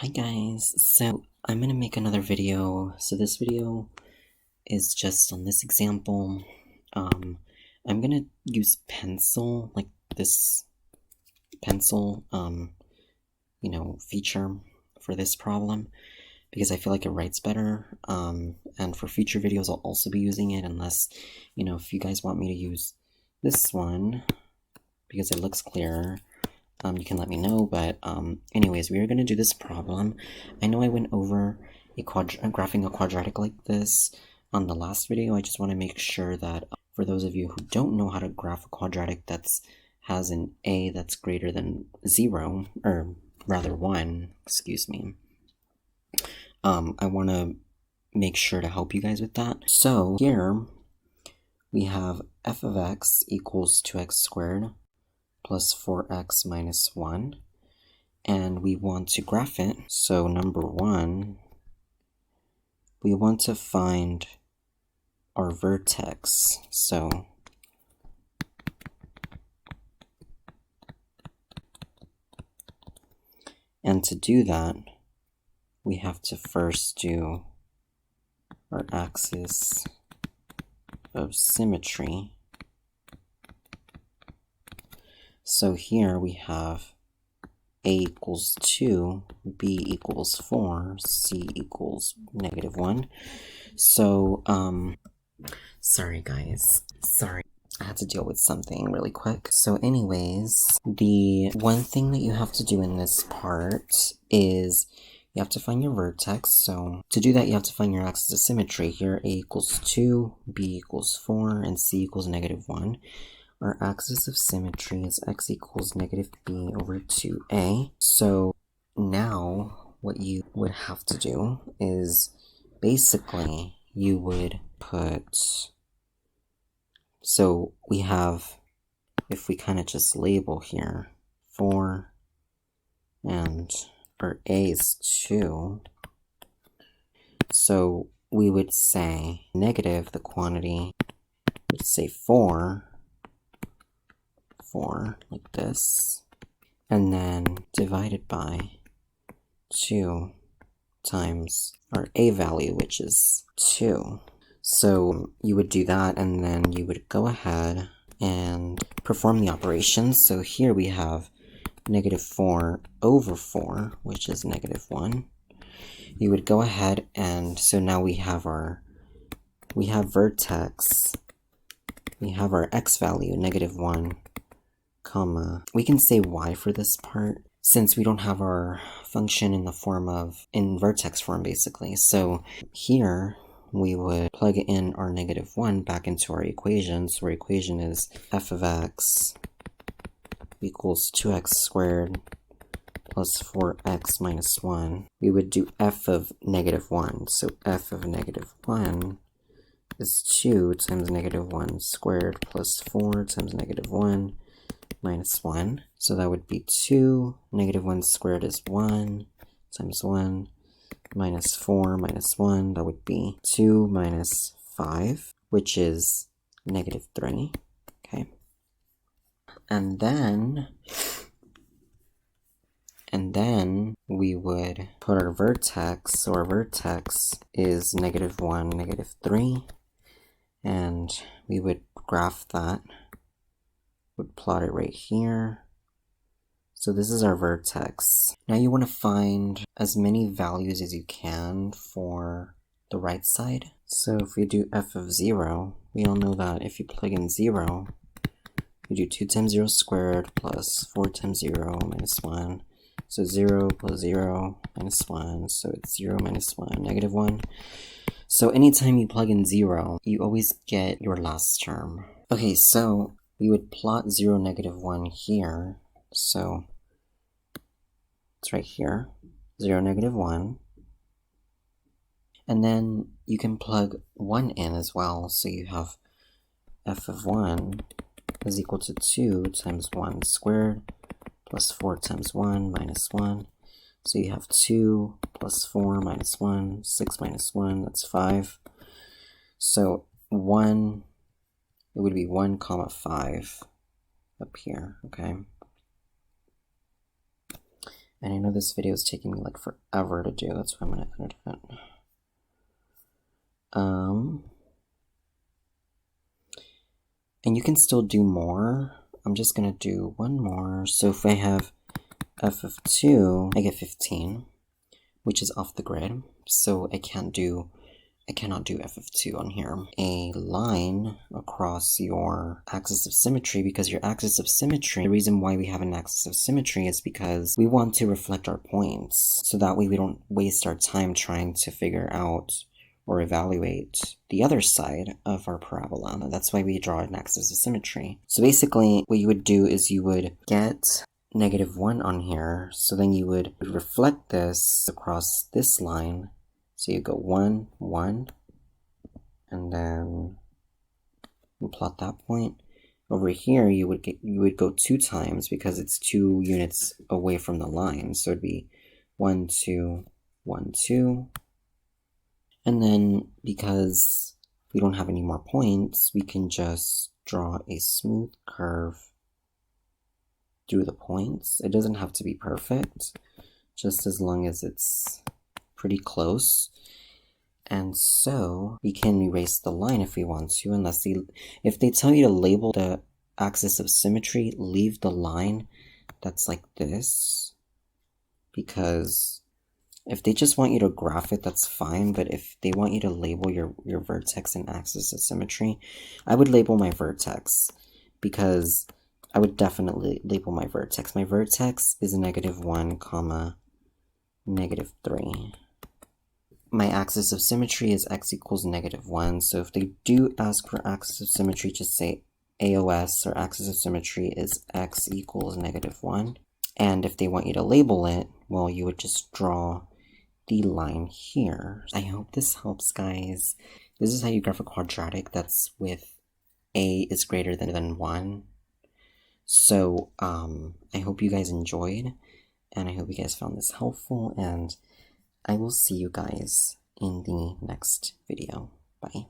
Hi guys, so I'm gonna make another video. So this video is just on this example. I'm gonna use pencil, like this pencil, feature for this problem because I feel like it writes better. And for future videos, I'll also be using it unless, if you guys want me to use this one because it looks clearer. You can let me know, but anyways, we are going to do this problem. I know I went over graphing a quadratic like this on the last video. I just want to make sure that for those of you who don't know how to graph a quadratic has an a that's greater than 0, or rather 1, excuse me, I want to make sure to help you guys with that. So here we have f of x equals 2x squared plus 4x minus 1, and we want to graph it. So number 1, we want to find our vertex. And to do that, we have to first do our axis of symmetry. So here we have a equals 2, b equals 4, c equals -1. So, sorry guys, I had to deal with something really quick. So anyways, the one thing that you have to do in this part is you have to find your vertex. So to do that, you have to find your axis of symmetry. Here, a equals 2, b equals 4, and c equals -1. Our axis of symmetry is x equals -b over 2a. So now what you would have to do is basically you would put, so we have, if we kind of just label here 4 and our a is 2, so we would say negative, the quantity, would say 4 like this, and then divided by 2 times our a value, which is 2. So you would do that, and then you would go ahead and perform the operations. So here we have -4 over 4, which is -1. You would go ahead and, so now we have vertex, we have our x value, -1, comma, we can say y for this part, since we don't have our function in the form of, in vertex form basically. So here we would plug in our -1 back into our equation. So our equation is f of x equals 2x squared plus 4x minus 1. We would do f of -1. So f of -1 is 2 times -1 squared plus 4 times -1 minus 1. So that would be 2, -1 squared is 1, times 1, minus 4 minus 1, that would be 2 minus 5, which is -3, okay? And then we would put our vertex, so our vertex is -1, -3, and we would graph that, would plot it right here. So this is our vertex. Now you want to find as many values as you can for the right side. So if we do f of 0, we all know that if you plug in 0, you do 2 times 0 squared plus 4 times 0 minus 1. So 0 plus 0 minus 1, so it's 0 minus 1, -1. So anytime you plug in 0, you always get your last term. Okay, so we would plot 0, -1 here. So it's right here, 0, -1. And then you can plug 1 in as well. So you have f of 1 is equal to 2 times 1 squared plus 4 times 1 minus 1. So you have 2 plus 4 minus 1, 6 minus 1, that's 5. So 1, it would be 1 comma 5 up here, okay? And I know this video is taking me like forever to do, that's why I'm gonna edit it. And you can still do more. I'm just gonna do one more. So if I have f of 2, I get 15, which is off the grid. So I cannot do f of 2 on here. A line across your axis of symmetry, because your axis of symmetry, the reason why we have an axis of symmetry is because we want to reflect our points, so that way we don't waste our time trying to figure out or evaluate the other side of our parabola. That's why we draw an axis of symmetry. So basically, what you would do is you would get -1 on here, so then you would reflect this across this line. So you go 1, 1, and then you plot that point. Over here, you would go 2 times because it's 2 units away from the line. So it'd be 1, 2, 1, 2. And then because we don't have any more points, we can just draw a smooth curve through the points. It doesn't have to be perfect, just as long as it's pretty close. And so we can erase the line if we want to, unless if they tell you to label the axis of symmetry, leave the line that's like this, because if they just want you to graph it, that's fine, but if they want you to label your vertex and axis of symmetry, I would label my vertex, because I would definitely label my vertex. My vertex is -1, -3. My axis of symmetry is x equals -1, so if they do ask for axis of symmetry, just say AOS, or axis of symmetry, is x equals -1. And if they want you to label it, well, you would just draw the line here. I hope this helps, guys. This is how you graph a quadratic that's with a is greater than 1. So, I hope you guys enjoyed, and I hope you guys found this helpful, and I will see you guys in the next video. Bye.